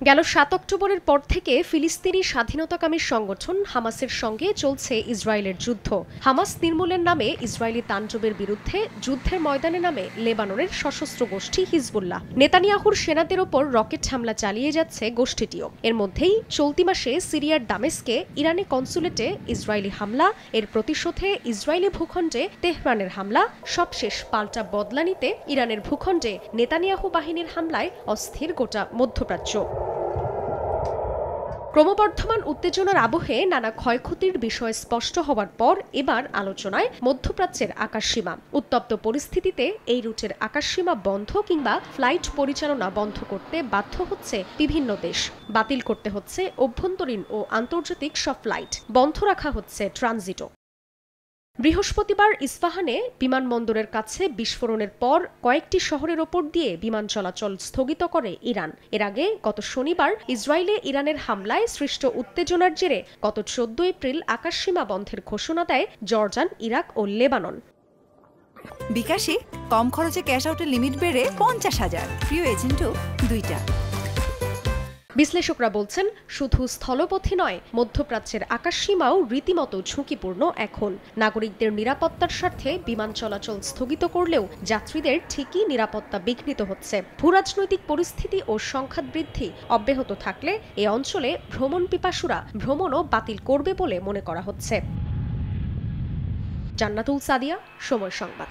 গেল ৭ অক্টোবরের পর থেকে ফিলিস্তিনি স্বাধীনতাকামী সংগঠন হামাসের সঙ্গে চলছে ইসরায়েলের যুদ্ধ। হামাস নির্মূলের নামে ইসরায়েলি তাণ্ডবের বিরুদ্ধে যুদ্ধের ময়দানে নামে লেবাননের সশস্ত্র গোষ্ঠী হিজবুল্লাহ। নেতানিয়াহুর সেনাদের ওপর রকেট হামলা চালিয়ে যাচ্ছে গোষ্ঠীটিও। এর মধ্যেই চলতি মাসে সিরিয়ার দামেস্কে ইরানি কনসুলেটে ইসরায়েলি হামলা, এর প্রতিশোধে ইসরায়েলি ভূখণ্ডে তেহরানের হামলা, সবশেষ পাল্টা বদলা নিতে ইরানের ভূখণ্ডে নেতানিয়াহু বাহিনীর হামলায় অস্থির গোটা মধ্যপ্রাচ্য। ক্রমবর্ধমান উত্তেজনার আবহে নানা ক্ষয়ক্ষতির বিষয় স্পষ্ট হওয়ার পর এবার আলোচনায় মধ্যপ্রাচ্যের আকাশসীমা। উত্তপ্ত পরিস্থিতিতে এই রুটের আকাশসীমা বন্ধ কিংবা ফ্লাইট পরিচালনা বন্ধ করতে বাধ্য হচ্ছে বিভিন্ন দেশ। বাতিল করতে হচ্ছে অভ্যন্তরীণ ও আন্তর্জাতিক সব ফ্লাইট, বন্ধ রাখা হচ্ছে ট্রানজিটও। বৃহস্পতিবার ইস্পাহানে বিমানবন্দরের কাছে বিস্ফোরণের পর কয়েকটি শহরের ওপর দিয়ে বিমান চলাচল স্থগিত করে ইরান। এর আগে গত শনিবার ইসরায়েলে ইরানের হামলায় সৃষ্ট উত্তেজনার জেরে গত ১৪ এপ্রিল আকাশসীমা বন্ধের ঘোষণা দেয় জর্ডান, ইরাক ও লেবানন। বিকাশে কম খরচে ক্যাশ আউটের লিমিট বেড়ে ৫০,০০০। প্রিয় এজেন্টও ২টা। বিশ্লেষকরা বলছেন, শুধু স্থলপথে নয়, মধ্যপ্রাচ্যের আকাশসীমাও রীতিমতো ঝুঁকিপূর্ণ এখন। নাগরিকদের নিরাপত্তার স্বার্থে বিমান চলাচল স্থগিত করলেও যাত্রীদের ঠিকই নিরাপত্তা বিঘ্নিত হচ্ছে। ভূরাজনৈতিক পরিস্থিতি ও সংঘাত বৃদ্ধি অব্যাহত থাকলে এ অঞ্চলে ভ্রমণ পিপাসুরা ভ্রমণও বাতিল করবে বলে মনে করা হচ্ছে। জান্নাতুল সাদিয়া, সময় সংবাদ।